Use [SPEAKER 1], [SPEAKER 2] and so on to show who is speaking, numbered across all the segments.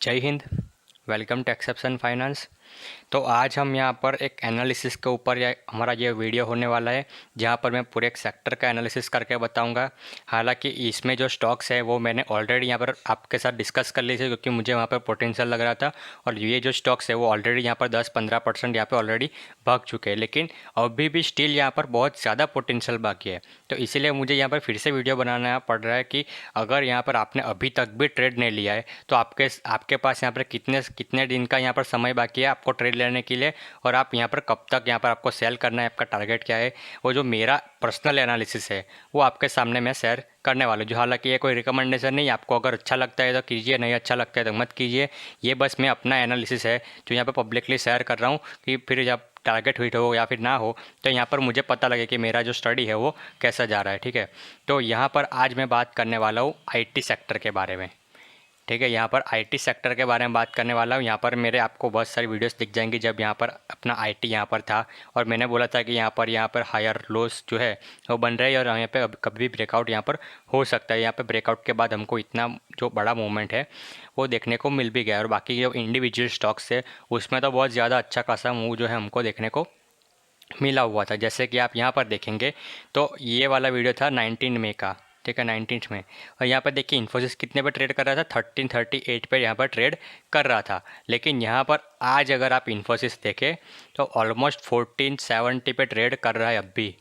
[SPEAKER 1] जय हिंद। Welcome to exception finance. तो आज हम यहाँ पर एक एनालिसिस के ऊपर हमारा ये वीडियो होने वाला है, जहाँ पर मैं पूरे एक सेक्टर का एनालिसिस करके बताऊंगा। हालांकि इसमें जो स्टॉक्स है वो मैंने ऑलरेडी यहाँ पर आपके साथ डिस्कस कर ली थी, क्योंकि मुझे वहाँ पर पोटेंशियल लग रहा था। और ये जो स्टॉक्स है वो ऑलरेडी यहाँ पर 10-15% यहाँ पर ऑलरेडी भाग चुके हैं, लेकिन अभी भी स्टिल यहाँ पर बहुत ज़्यादा पोटेंशियल बाकी है। तो इसीलिए मुझे यहाँ पर फिर से वीडियो बनाना पड़ रहा है कि अगर यहाँ पर आपने अभी तक भी ट्रेड नहीं लिया है तो आपके पास यहाँ पर कितने कितने दिन का यहाँ पर समय बाकी है आपको ट्रेड लेने के लिए, और आप यहाँ पर कब तक यहाँ पर आपको सेल करना है, आपका टारगेट क्या है। वो जो मेरा पर्सनल एनालिसिस है वो आपके सामने मैं शेयर करने वाला हूँ। जो हालांकि ये कोई रिकमेंडेशन नहीं, आपको अगर अच्छा लगता है तो कीजिए, नहीं अच्छा लगता है तो मत कीजिए। ये बस मैं अपना एनालिसिस है जो यहाँ पर पब्लिकली शेयर कर रहा हूँ, कि फिर जब टारगेट हिट हो या फिर ना हो तो यहाँ पर मुझे पता लगे कि मेरा जो स्टडी है वो कैसा जा रहा है। ठीक है, तो यहाँ पर आज मैं बात करने वाला हूँ आईटी सेक्टर के बारे में। ठीक है, यहाँ पर आईटी सेक्टर के बारे में बात करने वाला हूँ। यहाँ पर मेरे आपको बहुत सारी वीडियोस दिख जाएंगी जब यहाँ पर अपना आईटी यहाँ पर था, और मैंने बोला था कि यहाँ पर हायर लोस जो है वो बन रहे हैं, और यहाँ पे कभी भी ब्रेकआउट यहाँ पर हो सकता है। यहाँ पे ब्रेकआउट के बाद हमको इतना जो बड़ा मूवमेंट है वो देखने को मिल भी गया, और बाकी जो इंडिविजुअल स्टॉक्स है उसमें तो बहुत ज़्यादा अच्छा खासा मूव जो है हमको देखने को मिला हुआ था। जैसे कि आप यहाँ पर देखेंगे तो ये वाला वीडियो था 19 मई का। ठीक है, 19 में। और यहाँ पर देखिए इन्फोसिस कितने पर ट्रेड कर रहा था, 1338 पर यहाँ पर ट्रेड कर रहा था। लेकिन यहाँ पर आज अगर आप इन्फोसिस देखें तो ऑलमोस्ट 1470 पे ट्रेड कर रहा है अब भी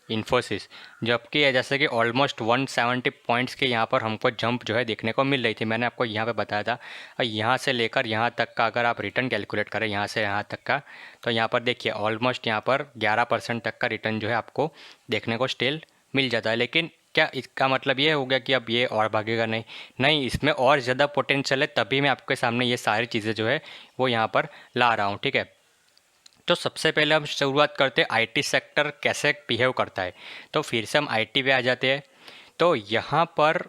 [SPEAKER 1] इन्फोसिस, जबकि जैसे कि ऑलमोस्ट 170 पॉइंट्स के यहाँ पर हमको जंप जो है देखने को मिल रही थी। मैंने आपको यहाँ पे बताया था। और यहाँ से लेकर यहाँ तक का अगर आप रिटर्न कैलकुलेट करें यहाँ से यहाँ तक का, तो यहाँ पर देखिए ऑलमोस्ट यहाँ पर 11% तक का रिटर्न जो है आपको देखने को स्टिल मिल जाता है। लेकिन क्या इसका मतलब ये हो गया कि अब ये और भागेगा? नहीं नहीं, इसमें और ज़्यादा पोटेंशियल है, तभी मैं आपके सामने ये सारी चीज़ें जो है वो यहाँ पर ला रहा हूँ। ठीक है, तो सबसे पहले हम शुरुआत करते हैं आईटी सेक्टर कैसे बिहेव करता है। तो फिर से हम आईटी पे आ जाते हैं। तो यहाँ पर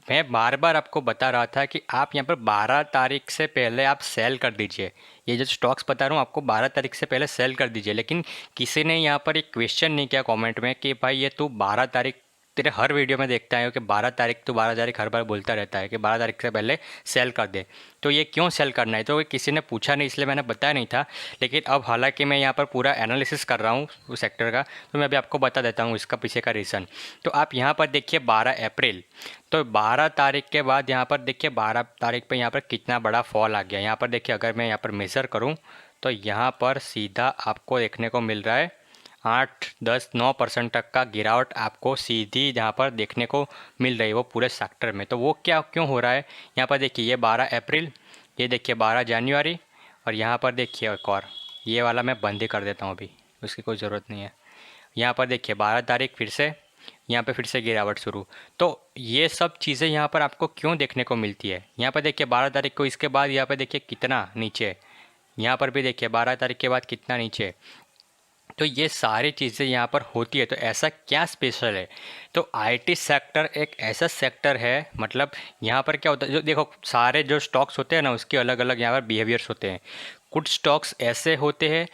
[SPEAKER 1] मैं बार बार आपको बता रहा था कि आप यहाँ पर 12 तारीख से पहले आप सेल कर दीजिए। ये जो स्टॉक्स बता रहा हूँ आपको 12 तारीख से पहले सेल कर दीजिए। लेकिन किसी ने यहाँ पर एक क्वेश्चन नहीं किया कमेंट में कि भाई ये तू 12 तारीख, तेरे हर वीडियो में देखता है कि 12 तारीख, तो 12 तारीख हर बार बोलता रहता है कि 12 तारीख से पहले सेल कर दे। तो ये क्यों सेल करना है, तो किसी ने पूछा नहीं, इसलिए मैंने बताया नहीं था। लेकिन अब हालांकि मैं यहाँ पर पूरा एनालिसिस कर रहा हूँ उस सेक्टर का, तो मैं अभी आपको बता देता हूँ इसका पीछे का रीज़न। तो आप यहाँ पर देखिए 12 अप्रैल, तो 12 तारीख के बाद यहाँ पर देखिए 12 तारीख पे यहाँ पर कितना बड़ा फॉल आ गया। यहाँ पर देखिए अगर मैं यहाँ पर मेज़र करूँ तो यहाँ पर सीधा आपको देखने को मिल रहा है 8-10-9% तक का गिरावट आपको सीधी यहाँ पर देखने को मिल रही है वो पूरे सेक्टर में। तो वो क्या क्यों हो रहा है, यहाँ पर देखिए ये 12 अप्रैल, ये देखिए 12 जनवरी, और यहाँ पर देखिए एक और, ये वाला मैं बंद ही कर देता हूँ अभी, उसकी कोई ज़रूरत नहीं है। यहाँ पर देखिए 12 तारीख फिर से यहाँ पे फिर से गिरावट शुरू। तो ये सब चीज़ें यहाँ पर आपको क्यों देखने को मिलती है। यहाँ पर देखिए 12 तारीख को, इसके बाद यहाँ पर देखिए कितना नीचे, यहाँ पर भी देखिए 12 तारीख के बाद कितना नीचे। तो ये सारी चीज़ें यहाँ पर होती है। तो ऐसा क्या स्पेशल है, तो आईटी सेक्टर एक ऐसा सेक्टर है, मतलब यहाँ पर क्या होता है, जो देखो सारे जो स्टॉक्स होते हैं ना उसके अलग अलग यहाँ पर बिहेवियर्स होते हैं। कुछ स्टॉक्स ऐसे होते हैं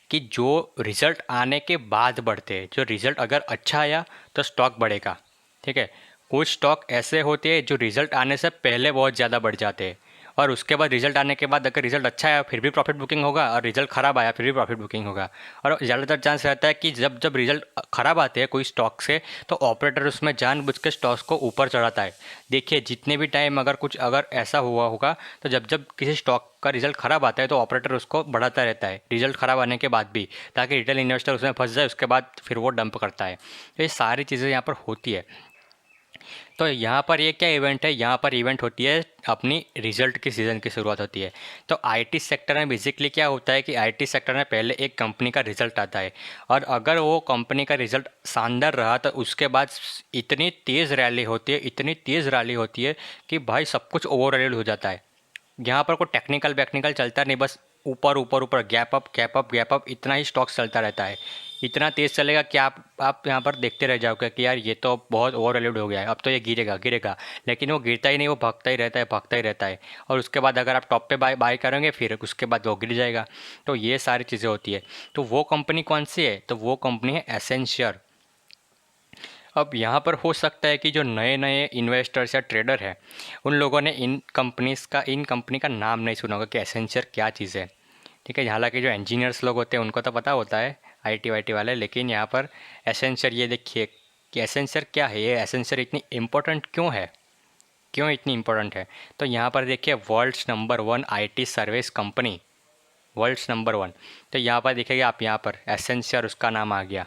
[SPEAKER 1] कि जो रिज़ल्ट आने के बाद बढ़ते हैं, जो रिज़ल्ट अगर अच्छा आया तो स्टॉक बढ़ेगा। ठीक है, कुछ स्टॉक ऐसे होते हैं जो रिज़ल्ट आने से पहले बहुत ज़्यादा बढ़ जाते हैं, और उसके बाद रिज़ल्ट आने के बाद अगर रिज़ल्ट अच्छा आया फिर भी प्रॉफिट बुकिंग होगा, और रिज़ल्ट ख़राब आया फिर भी प्रॉफिट बुकिंग होगा। और ज़्यादातर चांस रहता है कि जब जब रिज़ल्ट ख़राब आते हैं कोई स्टॉक से, तो ऑपरेटर उसमें जानबूझ के स्टॉक्स को ऊपर चढ़ाता है। देखिए जितने भी टाइम अगर ऐसा हुआ होगा, तो जब जब किसी स्टॉक का रिजल्ट ख़राब आता है तो ऑपरेटर उसको बढ़ाता रहता है रिजल्ट ख़राब आने के बाद भी, ताकि रिटेल इन्वेस्टर उसमें फंस जाए, उसके बाद फिर वो डंप करता है। तो ये सारी चीज़ें यहाँ पर होती है। तो यहाँ पर ये क्या इवेंट है, यहाँ पर इवेंट होती है अपनी रिजल्ट की सीज़न की शुरुआत होती है। तो आईटी सेक्टर में बेसिकली क्या होता है कि आईटी सेक्टर में पहले एक कंपनी का रिजल्ट आता है, और अगर वो कंपनी का रिजल्ट शानदार रहा तो उसके बाद इतनी तेज़ रैली होती है, इतनी तेज़ रैली होती है कि भाई सब कुछ ओवर वैल्यूड हो जाता है। यहाँ पर कोई टेक्निकल वैक्निकल चलता नहीं, बस ऊपर ऊपर ऊपर gap up gap up gap up, इतना ही स्टॉक्स चलता रहता है। इतना तेज़ चलेगा कि आप यहाँ पर देखते रह जाओगे कि यार ये तो बहुत ओवर वैल्यूड हो गया है, अब तो ये गिरेगा गिरेगा। लेकिन वो गिरता ही नहीं, वो भागता ही रहता है भागता ही रहता है। और उसके बाद अगर आप टॉप पे बाय करेंगे फिर उसके बाद वो गिर जाएगा। तो ये सारी चीज़ें होती है। तो वो कंपनी कौन सी है, तो वो कंपनी है एसेंशियर। अब यहाँ पर हो सकता है कि जो नए नए इन्वेस्टर्स या ट्रेडर हैं उन लोगों ने इन कंपनी का नाम नहीं सुना होगा कि एसेंचर क्या चीज़ है। ठीक है, हालांकि जो इंजीनियर्स लोग होते हैं उनको तो पता होता है, आईटी वाईटी वाले, लेकिन यहाँ पर एसेंचर, ये देखिए कि एसेंचर क्या है, ये एसेंचर इतनी इम्पोर्टेंट क्यों है, क्यों इतनी इम्पोर्टेंट है। तो यहाँ पर देखिए world's number 1 IT service company, world's number 1। तो यहाँ पर देखिएगा आप, यहाँ पर एसेंचर उसका नाम आ गया।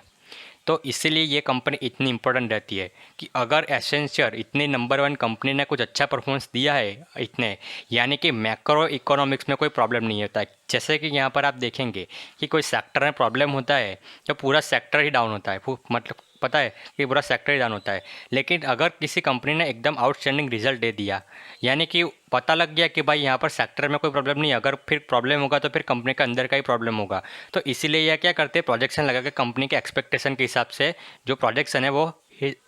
[SPEAKER 1] तो इसीलिए ये कंपनी इतनी इंपॉर्टेंट रहती है कि अगर एसेंचर इतनी नंबर 1 कंपनी ने कुछ अच्छा परफॉर्मेंस दिया है इतने, यानी कि मैक्रो इकोनॉमिक्स में कोई प्रॉब्लम नहीं होता है। जैसे कि यहाँ पर आप देखेंगे कि कोई सेक्टर में प्रॉब्लम होता है तो पूरा सेक्टर ही डाउन होता है, मतलब पता है कि पूरा सेक्टर ही डाउन होता है। लेकिन अगर किसी कंपनी ने एकदम आउटस्टैंडिंग रिजल्ट दे दिया, यानी कि पता लग गया कि भाई यहाँ पर सेक्टर में कोई प्रॉब्लम नहीं है, अगर फिर प्रॉब्लम होगा तो फिर कंपनी के अंदर का ही प्रॉब्लम होगा। तो इसीलिए यह क्या करते हैं, प्रोजेक्शन लगा के कंपनी के एक्सपेक्टेशन के हिसाब से जो प्रोजेक्शन है वो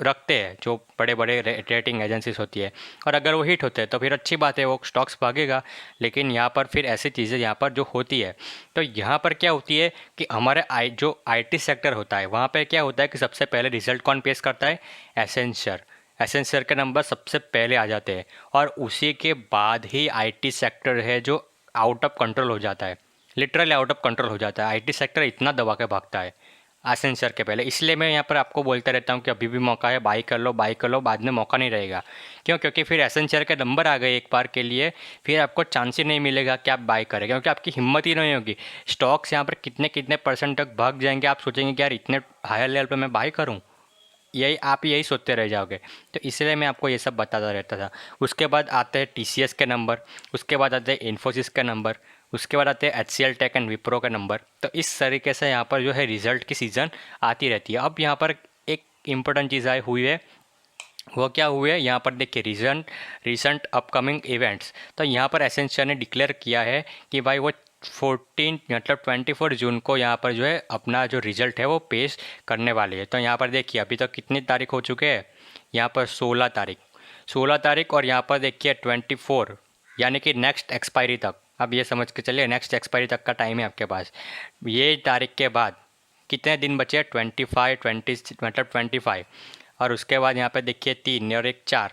[SPEAKER 1] रखते हैं, जो बड़े बड़े रेटिंग एजेंसीज होती है। और अगर वो हिट होते हैं तो फिर अच्छी बात है, वो स्टॉक्स भागेगा। लेकिन यहाँ पर फिर ऐसी चीज़ें यहाँ पर जो होती है, तो यहाँ पर क्या होती है कि हमारे जो आईटी सेक्टर होता है वहाँ पर क्या होता है कि सबसे पहले रिजल्ट कौन पेश करता है, एसेंचर। एसेंचर के नंबर सबसे पहले आ जाते हैं और उसी के बाद ही आईटी सेक्टर है जो आउट ऑफ कंट्रोल हो जाता है, लिटरली आउट ऑफ कंट्रोल हो जाता है। आईटी सेक्टर इतना दबा के भागता है एसेंचर के पहले। इसलिए मैं यहाँ पर आपको बोलता रहता हूँ कि अभी भी मौका है, बाई कर लो, बाई कर लो, बाद में मौका नहीं रहेगा। क्यों? क्योंकि फिर एसेंचर के नंबर आ गए एक बार के लिए, फिर आपको चांस ही नहीं मिलेगा कि आप बाई करें, क्योंकि आपकी हिम्मत ही नहीं होगी। स्टॉक्स यहाँ पर कितने कितने परसेंट तक भाग जाएंगे, आप सोचेंगे कि यार इतने हायर लेवल पर मैं बाई करूँ, यही सोचते रह जाओगे। तो इसलिए मैं आपको ये सब बताता रहता था। उसके बाद आते हैं टीसीएस के नंबर, उसके बाद आते हैं इन्फोसिस के नंबर, उसके बाद आते हैं एचसीएल टेक एंड विप्रो के नंबर। तो इस तरीके से यहाँ पर जो है रिजल्ट की सीज़न आती रहती है। अब यहाँ पर एक इम्पोर्टेंट चीज़ आई हुई है, वो क्या हुए है यहाँ पर देखिए, रिसेंट अपकमिंग इवेंट्स। तो यहाँ पर एसेंचर ने डिक्लेयर किया है कि भाई वो 14 मतलब 24 जून को यहाँ पर जो है अपना जो रिज़ल्ट है वो पेश करने वाली है। तो यहाँ पर देखिए अभी तक कितनी तारीख हो चुके हैं, यहाँ पर 16 तारीख और यहाँ पर देखिए 24, यानी कि नेक्स्ट एक्सपायरी तक। अब ये समझ के चलिए नेक्स्ट एक्सपायरी तक का टाइम है आपके पास। ये तारीख के बाद कितने दिन बचे हैं, 25 मतलब 25। और उसके बाद यहाँ पे देखिए 3 और 1 4।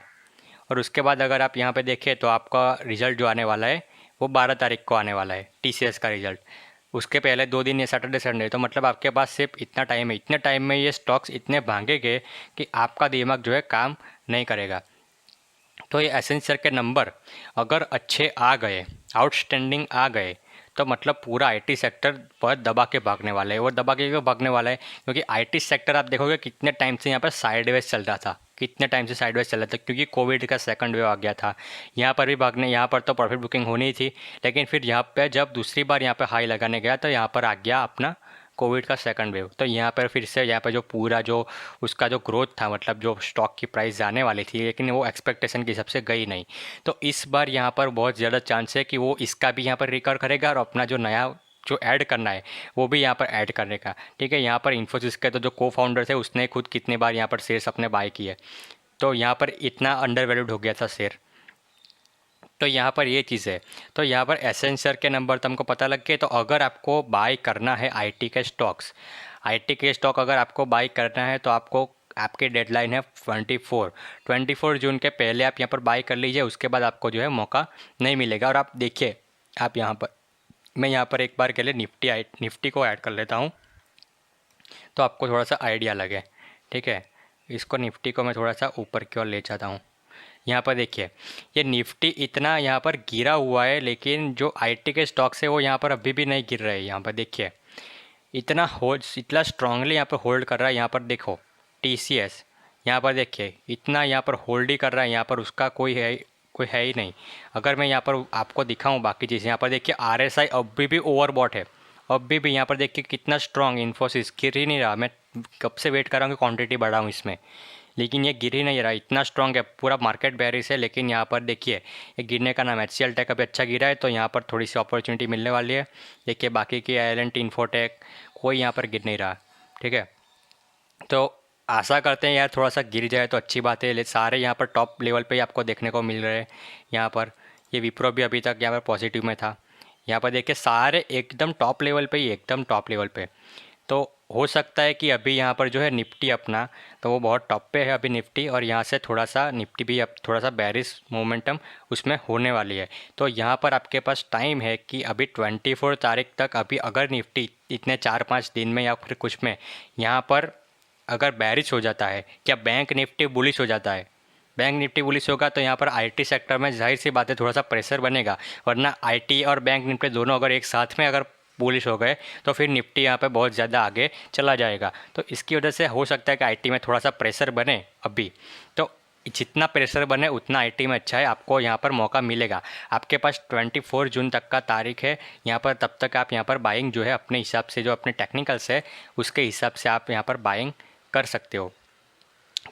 [SPEAKER 1] और उसके बाद अगर आप यहाँ पे देखें तो आपका रिज़ल्ट जो आने वाला है वो 12 तारीख को आने वाला है, टीसीएस का रिज़ल्ट। उसके पहले 2 दिन ये सैटरडे संडे, तो मतलब आपके पास सिर्फ इतना टाइम है। इतने टाइम में ये स्टॉक्स इतने भागेंगे कि आपका दिमाग जो है काम नहीं करेगा। तो ये एसेंचर के नंबर अगर अच्छे आ गए, आउटस्टैंडिंग आ गए, तो मतलब पूरा आईटी सेक्टर बहुत दबा के भागने वाला है। और दबा के क्यों भागने वाला है, क्योंकि आईटी सेक्टर आप देखोगे कितने टाइम से यहाँ पर साइडवेज चल रहा था, कितने टाइम से साइडवेज चल रहा था, क्योंकि कोविड का सेकंड वेव आ गया था। यहाँ पर भी भागने, यहाँ पर तो प्रॉफिट बुकिंग होनी ही थी, लेकिन फिर यहाँ पर जब दूसरी बार यहाँ पर हाई लगाने गया तो यहाँ पर आ गया अपना कोविड का सेकंड वेव। तो यहाँ पर फिर से यहाँ पर जो पूरा जो उसका जो ग्रोथ था, मतलब जो स्टॉक की प्राइस जाने वाली थी, लेकिन वो एक्सपेक्टेशन के हिसाब से गई नहीं। तो इस बार यहाँ पर बहुत ज़्यादा चांस है कि वो इसका भी यहाँ पर रिकवर करेगा और अपना जो नया जो ऐड करना है वो भी यहाँ पर ऐड करने का। ठीक है, यहाँ पर इन्फोसिस के तो जो को फाउंडर थे उसने खुद कितने बार यहाँ पर शेयर्स अपने बाय किए, तो यहाँ पर इतना अंडर वैल्यूड हो गया था शेयर। तो यहाँ पर ये चीज़ है। तो यहाँ पर एसेंचर के नंबर तुमको पता लग गए। तो अगर आपको बाय करना है आईटी के स्टॉक्स, आईटी के स्टॉक अगर आपको बाय करना है तो आपको, आपकी डेडलाइन है 24 जून के पहले आप यहाँ पर बाय कर लीजिए। उसके बाद आपको जो है मौका नहीं मिलेगा। और आप देखिए, आप यहाँ पर, मैं यहाँ पर एक बार के लिए निफ्टी को ऐड कर लेता हूँ तो आपको थोड़ा सा आइडिया लगे। ठीक है, इसको निफ्टी को मैं थोड़ा सा ऊपर की ओर ले जाता हूँ। यहाँ पर देखिए ये निफ्टी इतना यहाँ पर गिरा हुआ है, लेकिन जो आईटी के स्टॉक्स है वो यहाँ पर अभी भी नहीं गिर रहे हैं। यहाँ पर देखिए इतना स्ट्रांगली यहाँ पर होल्ड कर रहा है। यहाँ पर देखो टीसीएस, यहाँ पर देखिए इतना यहाँ पर होल्ड ही कर रहा है, यहाँ पर उसका कोई है ही नहीं। अगर मैं यहाँ पर आपको दिखाऊँ बाकी चीज़ें, यहाँ पर देखिए आरएसआई अभी भी ओवरबॉट है, अभी भी यहाँ पर देखिए कितना स्ट्रांग। इन्फोसिस गिर ही नहीं रहा, मैं कब से वेट कर रहा हूँ कि क्वांटिटी बढ़ाऊँ इसमें, लेकिन ये गिर ही नहीं रहा, इतना स्ट्रांग है। पूरा मार्केट बेरिश है, लेकिन यहाँ पर देखिए ये गिरने का नाम है। एचसीएल टेक अभी अच्छा गिरा है, तो यहाँ पर थोड़ी सी अपॉर्चुनिटी मिलने वाली है। देखिए बाकी की एल&टी, इन्फोटेक, कोई यहाँ पर गिर नहीं रहा। ठीक है, तो आशा करते हैं यार थोड़ा सा गिर जाए तो अच्छी बात है। सारे यहाँ पर टॉप लेवल पे ही आपको देखने को मिल रहे हैं। यहाँ पर ये विप्रो भी अभी तक यहाँ पर पॉजिटिव में था। यहाँ पर देखिए सारे एकदम टॉप लेवल पे ही, एकदम टॉप लेवल पे। तो हो सकता है कि अभी यहाँ पर जो है निफ्टी अपना, तो वो बहुत टॉप पे है अभी निफ्टी, और यहाँ से थोड़ा सा निफ्टी भी अब थोड़ा सा बेरिश मोमेंटम उसमें होने वाली है। तो यहाँ पर आपके पास टाइम है कि अभी 24 तारीख तक, अभी अगर निफ्टी इतने 4-5 दिन में या फिर कुछ में यहाँ पर अगर बेरिश हो जाता है, क्या बैंक निफ्टी बुलिश हो जाता है, बैंक निफ्टी बुलिश होगा तो यहाँ पर आईटी सेक्टर में जाहिर सी बात है थोड़ा सा प्रेशर बनेगा। वरना आईटी और बैंक निफ्टी दोनों अगर एक साथ में अगर बुलिश हो गए तो फिर निफ्टी यहाँ पे बहुत ज़्यादा आगे चला जाएगा। तो इसकी वजह से हो सकता है कि आईटी में थोड़ा सा प्रेशर बने अभी। तो जितना प्रेशर बने उतना आईटी में अच्छा है, आपको यहाँ पर मौका मिलेगा। आपके पास 24 जून तक का तारीख है यहाँ पर, तब तक आप यहाँ पर बाइंग जो है अपने हिसाब से, जो अपने टेक्निकल्स है उसके हिसाब से आप यहाँ पर बाइंग कर सकते हो।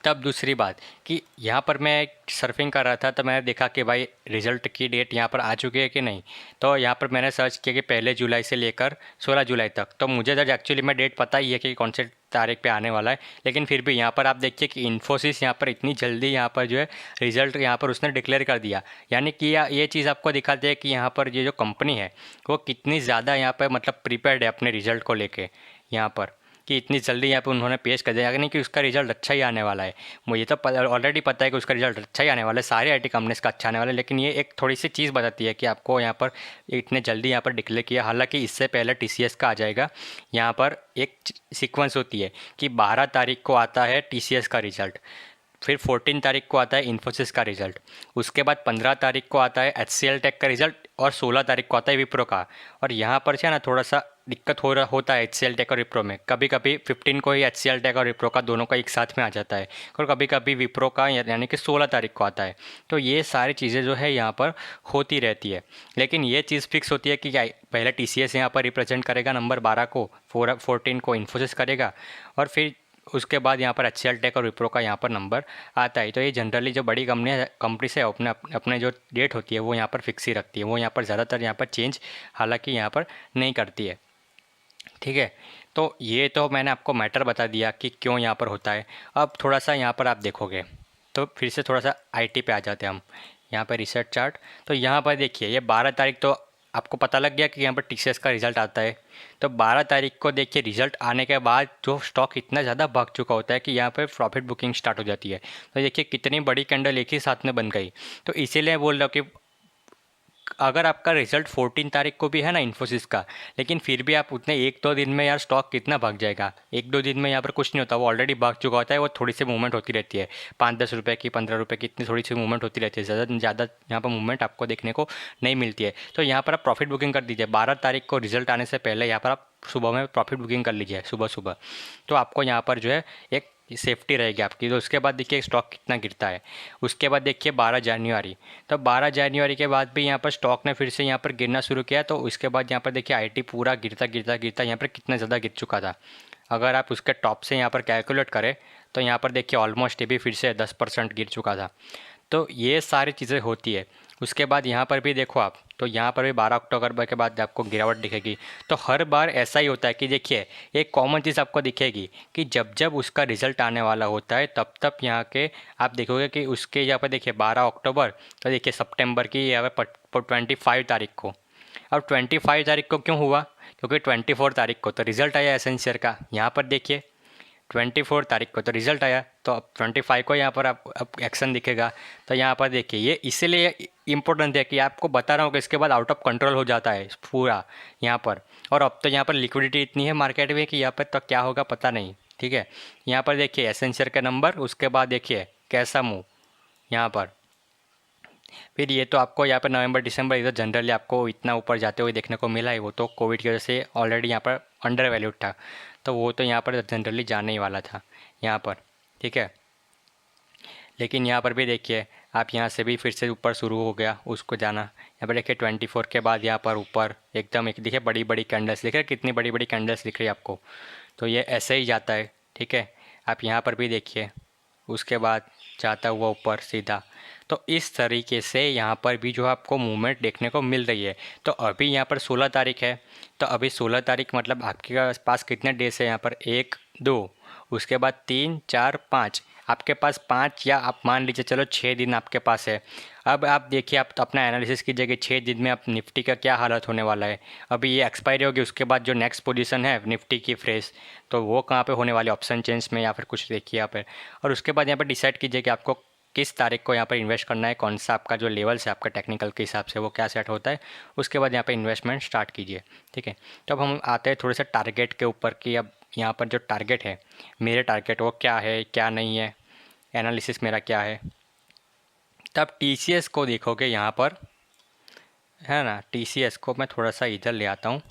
[SPEAKER 1] तब दूसरी बात कि यहाँ पर मैं सर्फिंग कर रहा था तो मैंने देखा कि भाई रिज़ल्ट की डेट यहाँ पर आ चुकी है कि नहीं। तो यहाँ पर मैंने सर्च किया कि 1 जुलाई से लेकर 16 जुलाई तक। तो मुझे तो एक्चुअली में डेट पता ही है कि कौन से तारीख पे आने वाला है, लेकिन फिर भी यहाँ पर आप देखिए कि इन्फोसिस यहाँ पर इतनी जल्दी यहाँ पर जो है रिज़ल्ट यहाँ पर उसने डिक्लेयर कर दिया। यानी कि ये चीज़ आपको दिखाती है कि यहाँ पर ये जो कंपनी है वो कितनी ज़्यादा यहाँ पर मतलब प्रिपेयर्ड है अपने रिज़ल्ट को लेके, यहाँ पर कि इतनी जल्दी यहाँ पे उन्होंने पेश कर दिया। यानी कि उसका रिजल्ट अच्छा ही आने वाला है। मुझे तो ऑलरेडी पता है कि उसका रिजल्ट अच्छा ही आने वाला है, सारे आईटी कंपनीज का अच्छा आने वाला है, लेकिन ये एक थोड़ी सी चीज़ बताती है कि आपको यहाँ पर इतने जल्दी यहाँ पर डिक्लेयर किया। हालांकि इससे पहले टीसीएस का आ जाएगा। यहाँ पर एक सीक्वेंस होती है कि 12 तारीख को आता है टीसीएस का रिजल्ट, फिर 14 तारीख को आता है इन्फोसिस का रिजल्ट, उसके बाद 15 तारीख को आता है एचसीएल टेक का रिजल्ट, और 16 तारीख को आता है विप्रो का। और यहाँ पर है ना थोड़ा सा दिक्कत होता है एचसीएल टेक और विप्रो में। कभी कभी 15 को ही एचसीएल टेक और विप्रो का दोनों का एक साथ में आ जाता है, और कभी कभी विप्रो का यानी कि 16 तारीख को आता है। तो ये सारी चीज़ें जो है यहाँ पर होती रहती है, लेकिन ये चीज़ फिक्स होती है कि पहले टीसीएस यहाँ पर रिप्रेजेंट करेगा नंबर 12 को, 14 को इन्फोसिस करेगा, और फिर उसके बाद यहाँ पर एचसीएल टेक और विप्रो का यहाँ पर नंबर आता है। तो ये जनरली जो बड़ी कंपनी से अपने जो डेट होती है वो यहाँ पर फिक्स ही रखती है, वो यहाँ पर ज़्यादातर यहाँ पर चेंज हालांकि यहाँ पर नहीं करती है। ठीक है, तो ये तो मैंने आपको मैटर बता दिया कि क्यों यहाँ पर होता है। अब थोड़ा सा यहाँ पर आप देखोगे तो फिर से थोड़ा सा आईटी पे आ जाते हैं हम। यहाँ पर रिसर्च चार्ट, तो यहाँ पर देखिए ये 12 तारीख तो आपको पता लग गया कि यहाँ पर टीसीएस का रिज़ल्ट आता है। तो 12 तारीख को देखिए रिज़ल्ट आने के बाद जो स्टॉक इतना ज़्यादा भाग चुका होता है कि यहाँ पर प्रॉफिट बुकिंग स्टार्ट हो जाती है। तो देखिए कितनी बड़ी कैंडल एक ही साथ में बन गई। तो इसीलिए बोल रहा हूँ कि अगर आपका रिजल्ट 14 तारीख को भी है ना इन्फोसिस का, लेकिन फिर भी आप उतने 1-2 दिन में यार स्टॉक कितना भाग जाएगा। 1-2 दिन में यहाँ पर कुछ नहीं होता, वो ऑलरेडी भाग चुका होता है। वो थोड़ी सी मूवमेंट होती रहती है, 5-10 रुपये की, 15 रुपये की, इतनी थोड़ी सी मूवमेंट होती रहती है। ज़्यादा यहाँ पर मूवमेंट आपको देखने को नहीं मिलती है। तो यहाँ पर आप प्रॉफिट बुकिंग कर दीजिए 12 तारीख को रिजल्ट आने से पहले। यहाँ पर आप सुबह में प्रॉफिट बुकिंग कर लीजिए सुबह सुबह, तो आपको यहाँ पर जो है एक सेफ्टी रहेगी आपकी। तो उसके बाद देखिए स्टॉक कितना गिरता है। उसके बाद देखिए 12 जनवरी, तो 12 जनवरी के बाद भी यहाँ पर स्टॉक ने फिर से यहाँ पर गिरना शुरू किया। तो उसके बाद यहाँ पर देखिए आईटी पूरा गिरता गिरता गिरता यहाँ पर कितना ज़्यादा गिर चुका था। अगर आप उसके टॉप से यहाँ पर कैलकुलेट करें तो यहाँ पर देखिए ऑलमोस्ट ये भी फिर से 10% गिर चुका था। तो ये सारी चीज़ें होती है। उसके बाद यहाँ पर भी देखो आप, तो यहाँ पर भी 12 अक्टूबर के बाद आपको गिरावट दिखेगी। तो हर बार ऐसा ही होता है कि देखिए एक कॉमन चीज़ आपको दिखेगी कि जब जब उसका रिज़ल्ट आने वाला होता है तब तब यहाँ के आप देखोगे कि उसके यहाँ पर देखिए 12 अक्टूबर, तो देखिए सितंबर की यहाँ पर 25 तारीख को। अब 25 तारीख को क्यों हुआ, क्योंकि 24 तारीख को तो रिज़ल्ट आया एसेंशियर का। यहाँ पर देखिए 24 तारीख को तो रिज़ल्ट आया, तो अब 25 को यहाँ पर अब एक्शन दिखेगा। तो यहाँ पर देखिए ये इसलिए इम्पोर्टेंट है कि आपको बता रहा हूँ कि इसके बाद आउट ऑफ कंट्रोल हो जाता है पूरा यहाँ पर। और अब तो यहाँ पर लिक्विडिटी इतनी है मार्केट में कि यहाँ पर तो क्या होगा पता नहीं। ठीक है, यहाँ पर देखिए एसेंशियर का नंबर, उसके बाद देखिए कैसा मूव यहाँ पर। फिर ये तो आपको यहाँ पर नवंबर दिसंबर इधर जनरली आपको इतना ऊपर जाते हुए देखने को मिला है। वो तो कोविड की वजह से ऑलरेडी यहाँ पर अंडर वैल्यूड था, तो वो तो यहाँ पर जनरली जाने ही वाला था यहाँ पर। ठीक है, लेकिन यहाँ पर भी देखिए आप यहाँ से भी फिर से ऊपर शुरू हो गया उसको जाना। यहाँ पर देखिए 24 के बाद यहाँ पर ऊपर एकदम एक देखिए बड़ी बड़ी कैंडल्स दिख रही है, कितनी बड़ी बड़ी कैंडल्स दिख रही है आपको। तो ये ऐसे ही जाता है। ठीक है, आप यहाँ पर भी देखिए उसके बाद जाता हुआ ऊपर सीधा। तो इस तरीके से यहाँ पर भी जो आपको मूवमेंट देखने को मिल रही है। तो अभी यहाँ पर 16 तारीख है, तो अभी 16 तारीख मतलब आपके पास कितने डेज है यहाँ पर, 1 2, उसके बाद 3 4 5, आपके पास 5 या आप मान लीजिए चलो 6 दिन आपके पास है। अब आप देखिए, आप अपना एनालिसिस कीजिए कि 6 दिन में आप निफ्टी का क्या हालत होने वाला है। अभी ये एक्सपायरी होगी, उसके बाद जो नेक्स्ट पोजीशन है निफ्टी की फ्रेश, तो वो कहाँ पे होने वाली है, ऑप्शन चेंज में या फिर कुछ देखिए यहाँ पे। और उसके बाद यहाँ पर डिसाइड कीजिए कि आपको किस तारीख को यहाँ पर इन्वेस्ट करना है, कौन सा आपका जो लेवल्स है आपका टेक्निकल के हिसाब से वो क्या सेट होता है। उसके बाद यहाँ पे इन्वेस्टमेंट स्टार्ट कीजिए, ठीक है। तो अब हम आते हैं थोड़े से टारगेट के ऊपर कि अब यहाँ पर जो टारगेट है, मेरे टारगेट वो क्या है क्या नहीं है, एनालिसिस मेरा क्या है। तब टीसीएस को देखोगे यहाँ पर, है ना, टीसीएस को मैं थोड़ा सा इधर ले आता हूँ,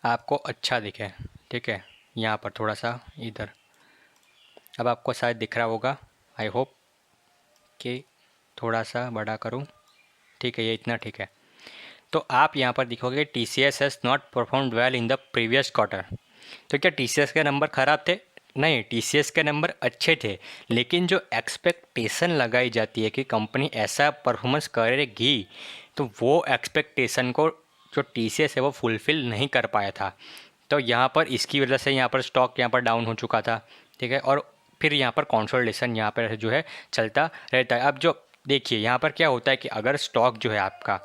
[SPEAKER 1] आपको अच्छा दिखे, ठीक है। यहाँ पर थोड़ा सा इधर, अब आपको शायद दिख रहा होगा, आई होप कि थोड़ा सा बड़ा करूँ, ठीक है, ये इतना ठीक है। तो आप यहाँ पर देखोगे T C S has not performed well in the previous quarter. तो क्या टी सी एस के नंबर ख़राब थे? नहीं, टी सी एस के नंबर अच्छे थे, लेकिन जो एक्सपेक्टेशन लगाई जाती है कि कंपनी ऐसा परफॉर्मेंस करेगी, तो वो एक्सपेक्टेशन को जो टी सी एस है वो फुलफ़िल नहीं कर पाया था। तो यहाँ पर इसकी वजह से यहाँ पर स्टॉक यहाँ पर डाउन हो चुका था, ठीक है। और फिर यहाँ पर कंसोलिडेशन यहाँ पर जो है चलता रहता है। अब जो देखिए यहाँ पर क्या होता है कि अगर स्टॉक जो है आपका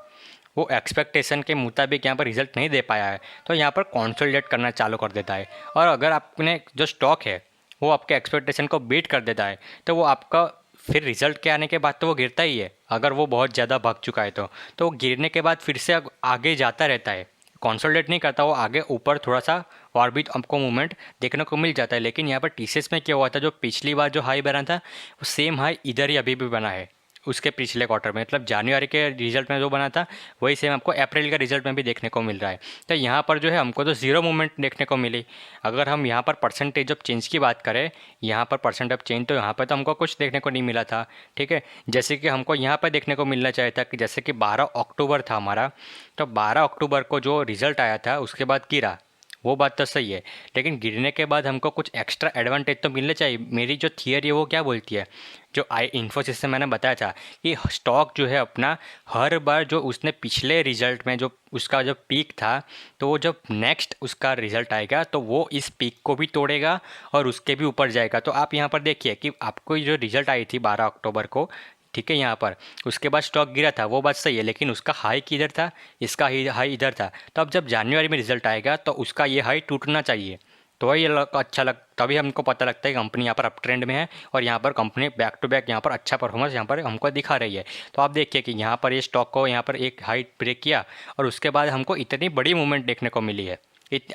[SPEAKER 1] वो एक्सपेक्टेशन के मुताबिक यहाँ पर रिज़ल्ट नहीं दे पाया है, तो यहाँ पर कंसोलिडेट करना चालू कर देता है। और अगर आपने जो स्टॉक है वो आपके एक्सपेक्टेशन को बीट कर देता है, तो वो आपका फिर रिज़ल्ट के आने के बाद तो वो गिरता ही है। अगर वो बहुत ज़्यादा भाग चुका है तो वो गिरने के बाद फिर से आगे जाता रहता है, कंसोलिडेट नहीं करता, वो आगे ऊपर थोड़ा सा और भी आपको मूवमेंट देखने को मिल जाता है। लेकिन यहाँ पर टीसीएस में क्या हुआ था, जो पिछली बार जो हाई बना था वो सेम हाई इधर ही अभी भी बना है उसके पिछले क्वार्टर में, मतलब जनवरी के रिजल्ट में जो बना था वही सेम आपको अप्रैल के रिजल्ट में भी देखने को मिल रहा है। तो यहाँ पर जो है हमको तो ज़ीरो मूवमेंट देखने को मिली। अगर हम यहाँ पर परसेंटेज ऑफ चेंज की बात करें, यहाँ पर परसेंट ऑफ चेंज, तो यहाँ पर तो हमको कुछ देखने को नहीं मिला था, ठीक है। जैसे कि हमको यहाँ पर देखने को मिलना चाहिए था कि जैसे कि 12 अक्टूबर था हमारा, तो 12 अक्टूबर को जो रिज़ल्ट आया था उसके बाद गिरा, वो बात तो सही है, लेकिन गिरने के बाद हमको कुछ एक्स्ट्रा एडवांटेज तो मिलने चाहिए। मेरी जो थियरी है वो क्या बोलती है, जो आई इन्फोसिस से मैंने बताया था कि स्टॉक जो है अपना हर बार जो उसने पिछले रिजल्ट में जो उसका जो पीक था, तो वो जब नेक्स्ट उसका रिजल्ट आएगा तो वो इस पीक को भी तोड़ेगा और उसके भी ऊपर जाएगा। तो आप यहाँ पर देखिए कि आपको जो रिजल्ट आई थी 12 अक्टूबर को, ठीक है, यहाँ पर उसके बाद स्टॉक गिरा था, वो बात सही है, लेकिन उसका हाई किधर था, इसका हाई इधर था। तो अब जब जनवरी में रिजल्ट आएगा तो उसका ये हाई टूटना चाहिए, तो ये अच्छा लग, तभी हमको पता लगता है कि कंपनी यहाँ पर अप ट्रेंड में है और यहाँ पर कंपनी बैक टू बैक यहाँ पर अच्छा परफॉर्मेंस यहाँ पर हमको दिखा रही है। तो आप देखिए कि यहाँ पर ये स्टॉक को यहाँ पर एक हाई ब्रेक किया और उसके बाद हमको इतनी बड़ी मूवमेंट देखने को मिली है।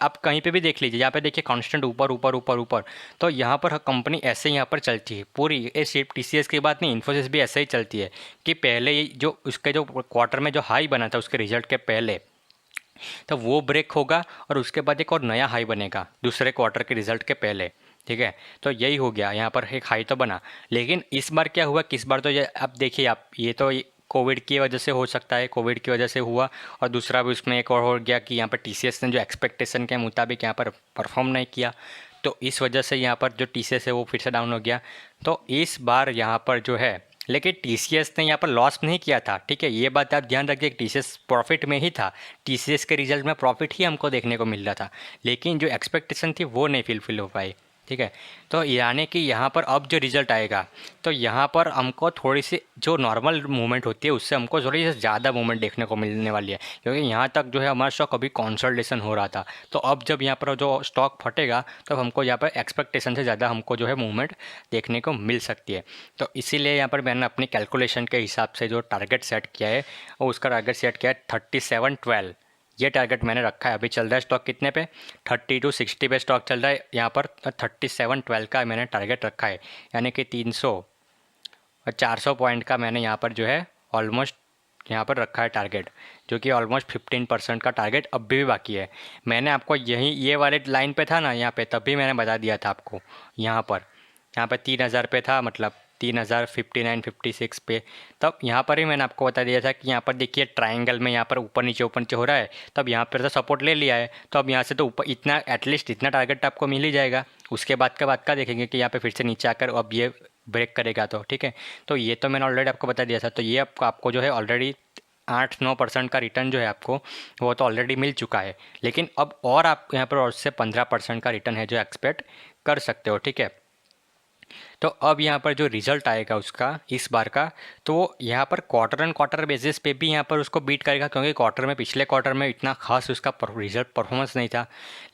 [SPEAKER 1] आप कहीं पे भी देख लीजिए, यहाँ पे देखिए कांस्टेंट ऊपर ऊपर ऊपर ऊपर। तो यहाँ पर कंपनी ऐसे यहाँ पर चलती है पूरी, ये सिर्फ टीसीएस की बात नहीं, इन्फोसिस भी ऐसे ही चलती है कि पहले ये जो उसके जो क्वार्टर में जो हाई बना था उसके रिजल्ट के पहले, तो वो ब्रेक होगा और उसके बाद एक और नया हाई बनेगा दूसरे क्वार्टर के रिजल्ट के पहले, ठीक है। तो यही हो गया, यहाँ पर एक हाई तो बना। लेकिन इस बार क्या हुआ, किस बार तो ये अब देखिए आप, ये तो कोविड की वजह से हो सकता है, कोविड की वजह से हुआ, और दूसरा भी उसमें एक और हो गया कि यहाँ पर टीसीएस ने जो एक्सपेक्टेशन के मुताबिक यहाँ पर परफॉर्म नहीं किया, तो इस वजह से यहाँ पर जो टीसीएस है वो फिर से डाउन हो गया। तो इस बार यहाँ पर जो है, लेकिन टीसीएस ने यहाँ पर लॉस नहीं किया था, ठीक है, ये बात आप ध्यान रखिए, टीसीएस प्रॉफिट में ही था, टीसीएस के रिजल्ट में प्रॉफिट ही हमको देखने को मिल रहा था, लेकिन जो एक्सपेक्टेशन थी वो नहीं फुलफिल हो पाई, ठीक है। तो यानी कि यहाँ पर अब जो रिज़ल्ट आएगा तो यहाँ पर हमको थोड़ी सी जो नॉर्मल मूवमेंट होती है उससे हमको थोड़ी सी ज़्यादा मूवमेंट देखने को मिलने वाली है, क्योंकि यहाँ तक जो है हमारा स्टॉक अभी कंसोलिडेशन हो रहा था। तो अब जब यहाँ पर जो स्टॉक फटेगा तो हमको यहाँ पर एक्सपेक्टेशन से ज़्यादा हमको जो है मूवमेंट देखने को मिल सकती है। तो इसीलिए यहाँ पर मैंने अपनी कैलकुलेशन के हिसाब से जो टारगेट सेट किया है और उसका टारगेट सेट किया है 3712, ये टारगेट मैंने रखा है। अभी चल रहा है स्टॉक कितने पे, 3260 पे स्टॉक चल रहा है, यहाँ पर 3712 का मैंने टारगेट रखा है, यानी कि 300 और 400 पॉइंट का मैंने यहाँ पर जो है ऑलमोस्ट यहाँ पर रखा है टारगेट, जो कि ऑलमोस्ट 15% का टारगेट अब भी बाकी है। मैंने आपको यही ये वाले लाइन पे था ना यहाँ पे, तभी मैंने बता दिया था आपको, यहाँ पर 3000 पे था, मतलब 3059 56 पे, तब यहाँ पर ही मैंने आपको बता दिया था कि यहाँ पर देखिए ट्रायंगल में यहाँ पर ऊपर नीचे हो रहा है, तब यहाँ पर तो सपोर्ट ले लिया है, तो अब यहाँ से तो ऊपर इतना एटलीस्ट इतना टारगेट आपको मिल ही जाएगा। उसके बाद का देखेंगे कि यहाँ पे फिर से नीचे आकर अब ये ब्रेक करेगा, तो ठीक है। तो ये तो मैंने ऑलरेडी आपको बता दिया था, तो ये आपको जो है ऑलरेडी 8-9% का रिटर्न जो है आपको वो तो ऑलरेडी मिल चुका है, लेकिन अब और आप यहाँ पर और से 15% का रिटर्न है जो एक्सपेक्ट कर सकते हो, ठीक है। तो अब यहाँ पर जो रिज़ल्ट आएगा उसका इस बार का, तो वो यहाँ पर क्वार्टर एंड क्वार्टर बेसिस पे भी यहाँ पर उसको बीट करेगा, क्योंकि क्वार्टर में पिछले क्वार्टर में इतना खास उसका रिजल्ट परफॉर्मेंस नहीं था।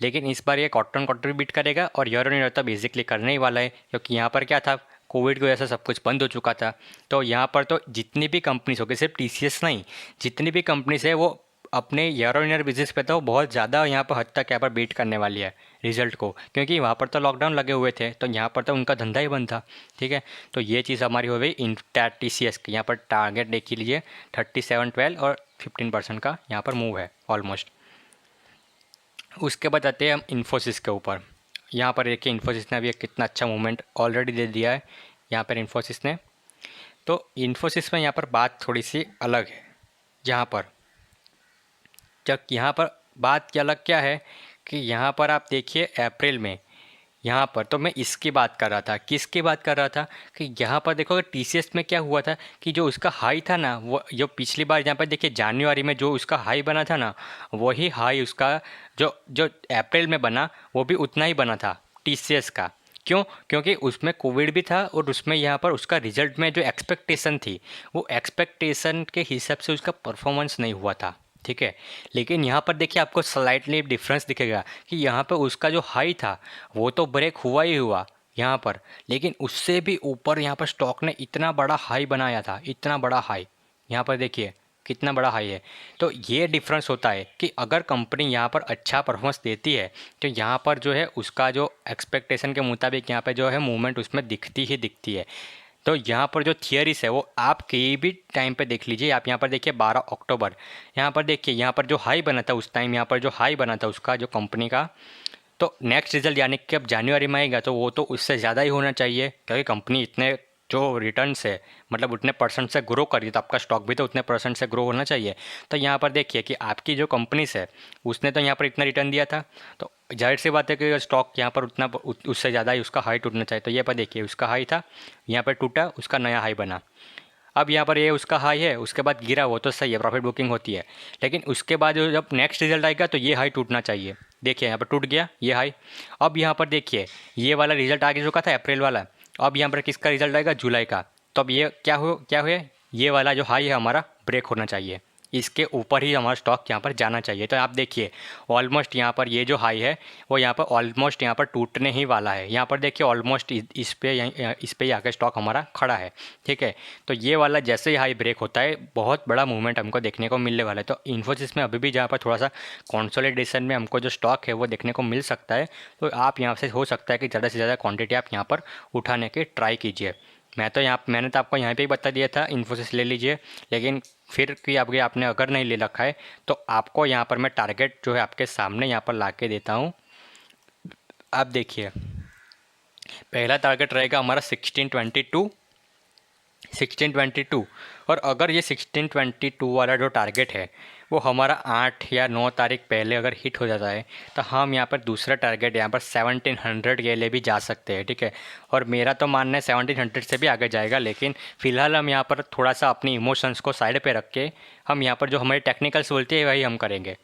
[SPEAKER 1] लेकिन इस बार ये क्वार्टर एंड क्वार्टर भी बीट करेगा और ईयर ऑन ईयर तो बेसिकली करने ही वाला है, क्योंकि यहाँ पर क्या था, कोविड की वजह से सब कुछ बंद हो चुका था। तो यहाँ पर तो जितनी भी कंपनीज हो गई, सिर्फ टीसीएस नहीं, जितनी भी कंपनीज है वो अपने ईयर ऑन ईयर बेसिस पे तो बहुत ज़्यादा यहाँ पर हद तक यहाँ पर बीट करने वाली है रिजल्ट को, क्योंकि वहाँ पर तो लॉकडाउन लगे हुए थे, तो यहाँ पर तो उनका धंधा ही बंद था। ठीक है, तो ये चीज़ हमारी हो गई इन TCS की। यहाँ पर टारगेट देख लीजिए 37-12 और 15% का यहाँ पर मूव है ऑलमोस्ट। उसके बाद आते हैं हम इन्फोसिस के ऊपर। यहाँ पर देखिए इन्फोसिस ने अभी एक कितना अच्छा मूवमेंट ऑलरेडी दे दिया है यहाँ पर इन्फोसिस ने। तो इन्फोसिस में यहाँ पर बात थोड़ी सी अलग है, जहाँ पर जब यहाँ पर बात की अलग क्या है कि यहाँ पर आप देखिए अप्रैल में यहाँ पर, तो मैं इसकी बात कर रहा था, किसकी बात कर रहा था कि यहाँ पर देखो टीसीएस में क्या हुआ था कि जो उसका हाई था ना, वो जो पिछली बार यहाँ पर देखिए जनवरी में जो उसका हाई बना था ना, वही हाई उसका जो जो अप्रैल में बना वो भी उतना ही बना था टीसीएस का। क्यों? क्योंकि उसमें कोविड भी था और उसमें यहाँ पर उसका रिजल्ट में जो एक्सपेक्टेशन थी, वो एक्सपेक्टेशन के हिसाब से उसका परफॉर्मेंस नहीं हुआ था। ठीक है, लेकिन यहाँ पर देखिए आपको स्लाइटली डिफरेंस दिखेगा कि यहाँ पर उसका जो हाई था वो तो ब्रेक हुआ ही हुआ यहाँ पर, लेकिन उससे भी ऊपर यहाँ पर स्टॉक ने इतना बड़ा हाई बनाया था, इतना बड़ा हाई। यहाँ पर देखिए कितना बड़ा हाई है। तो ये डिफरेंस होता है कि अगर कंपनी यहाँ पर अच्छा परफॉर्मेंस देती है तो यहाँ पर जो है उसका जो एक्सपेक्टेशन के मुताबिक यहाँ पर जो है मूवमेंट उसमें दिखती ही दिखती है। तो यहाँ पर जो थियरीज है वो आप कहीं भी टाइम पे देख लीजिए। आप यहाँ पर देखिए 12 अक्टूबर, यहाँ पर देखिए यहाँ पर जो हाई बना था उस टाइम, यहाँ पर जो हाई बना था उसका जो कंपनी का, तो नेक्स्ट रिजल्ट यानी कि अब जनवरी में आएगा तो वो तो उससे ज़्यादा ही होना चाहिए, क्योंकि कंपनी इतने जो रिटर्न्स है मतलब उतने परसेंट से ग्रो कर रही है, तो आपका स्टॉक भी तो उतने परसेंट से ग्रो होना चाहिए। तो यहाँ पर देखिए कि आपकी जो कंपनीज है उसने तो यहाँ पर इतना रिटर्न दिया था, तो जाहिर सी बात है कि स्टॉक यहाँ पर उतना उससे ज़्यादा ही उसका हाई टूटना चाहिए। तो ये पर देखिए उसका हाई था, यहाँ पर टूटा, उसका नया हाई बना। अब यहाँ पर ये उसका हाई है, उसके बाद गिरा, वो तो सही है, प्रॉफिट बुकिंग होती है, लेकिन उसके बाद जब नेक्स्ट रिजल्ट आएगा तो ये हाई टूटना चाहिए। देखिए यहाँ पर टूट गया ये हाई। अब यहाँ पर देखिए ये वाला रिजल्ट आगे चुका था अप्रैल वाला, अब यहाँ पर किसका रिजल्ट आएगा, जुलाई का। तो अब ये क्या हुआ, ये वाला जो हाई है हमारा ब्रेक होना चाहिए, इसके ऊपर ही हमारा स्टॉक यहाँ पर जाना चाहिए। तो आप देखिए ऑलमोस्ट यहाँ पर ये जो हाई है वो यहाँ पर ऑलमोस्ट यहाँ पर टूटने ही वाला है। यहाँ पर देखिए ऑलमोस्ट इस पे ही आके स्टॉक हमारा खड़ा है। ठीक है, तो ये वाला जैसे ही हाई ब्रेक होता है बहुत बड़ा मूवमेंट हमको देखने को मिलने वाला है। तो इन्फोसिस में अभी भी जहाँ पर थोड़ा सा कॉन्सोलिडेशन में हमको जो स्टॉक है वो देखने को मिल सकता है। तो आप यहाँ से हो सकता है कि ज़्यादा से ज़्यादा क्वान्टिटी आप यहाँ पर उठाने की ट्राई कीजिए। मैंने तो आपको यहाँ पे ही बता दिया था इन्फोसिस ले लीजिए, लेकिन फिर कि आपने अगर नहीं ले रखा है तो आपको यहाँ पर मैं टारगेट जो है आपके सामने यहाँ पर ला के देता हूँ। आप देखिए पहला टारगेट रहेगा हमारा 1622 और अगर ये 1622 वाला जो टारगेट है वो हमारा 8 या 9 तारीख पहले अगर हिट हो जाता है तो हम यहाँ पर दूसरा टारगेट यहाँ पर 1700 के लिए भी जा सकते हैं। ठीक है, और मेरा तो मानना है 1700 से भी आगे जाएगा, लेकिन फ़िलहाल हम यहाँ पर थोड़ा सा अपनी इमोशंस को साइड पे रख के हम यहाँ पर जो हमारी टेक्निकल्स बोलती है वही हम करेंगे।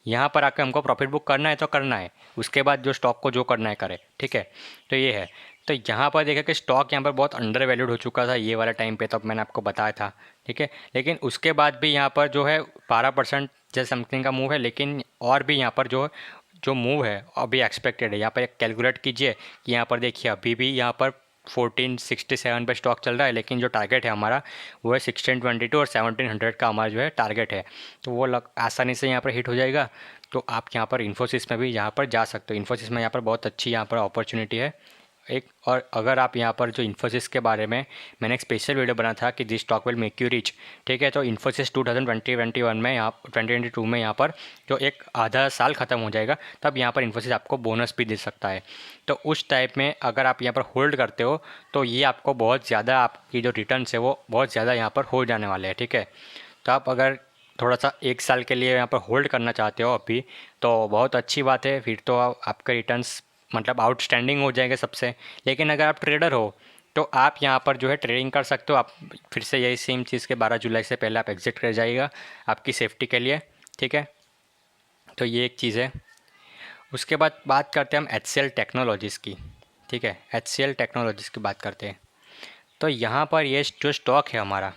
[SPEAKER 1] यहाँ पर आकर हमको प्रॉफिट बुक करना है तो करना है, उसके बाद जो स्टॉक को जो करना है करे। ठीक है, तो ये है। तो यहाँ पर देखा कि स्टॉक यहाँ पर बहुत अंडर वैल्यूड हो चुका था ये वाला टाइम पे, तो मैंने आपको बताया था। ठीक है, लेकिन उसके बाद भी यहाँ पर जो है 12% जैसे समथिंग का मूव है, लेकिन और भी यहाँ पर जो जो मूव है अभी एक्सपेक्टेड है। यहाँ पर एक कैलकुलेट कीजिए कि यहाँ पर देखिए अभी भी यहाँ पर 1467 पे स्टॉक चल रहा है, लेकिन जो टारगेट है हमारा वो है 1622 और 1700 का हमारा जो है टारगेट है। तो वो आसानी से यहाँ पर हिट हो जाएगा। तो आप यहाँ पर इन्फोसिस में भी यहाँ पर जा सकते हो। इन्फोसिस में यहाँ पर बहुत अच्छी यहाँ पर अपॉर्चुनिटी है एक। और अगर आप यहाँ पर जो इन्फोसिस के बारे में मैंने एक स्पेशल वीडियो बना था कि this stock will make you rich. ठीक है, तो इन्फोसिस 2021 में यहाँ 2022 में यहाँ पर जो एक आधा साल ख़त्म हो जाएगा तब यहाँ पर इन्फोसिस आपको बोनस भी दे सकता है। तो उस टाइप में अगर आप यहाँ पर होल्ड करते हो तो ये आपको बहुत ज़्यादा आपकी जो रिटर्न्स है वो बहुत ज़्यादा यहाँ पर हो जाने वाले हैं। ठीक है, तो आप अगर थोड़ा सा 1 साल के लिए यहाँ पर होल्ड करना चाहते हो अभी तो बहुत अच्छी बात है, फिर तो आपके रिटर्न्स मतलब आउटस्टैंडिंग हो जाएगा सबसे। लेकिन अगर आप ट्रेडर हो तो आप यहाँ पर जो है ट्रेडिंग कर सकते हो। आप फिर से यही सेम चीज़ के 12 जुलाई से पहले आप एग्ज़िट कर जाइएगा आपकी सेफ्टी के लिए। ठीक है, तो ये एक चीज़ है। उसके बाद बात करते हैं हम HCL टेक्नोलॉजीज़ की। ठीक है, HCL टेक्नोलॉजीज़ की बात करते हैं। तो यहाँ पर ये जो स्टॉक है हमारा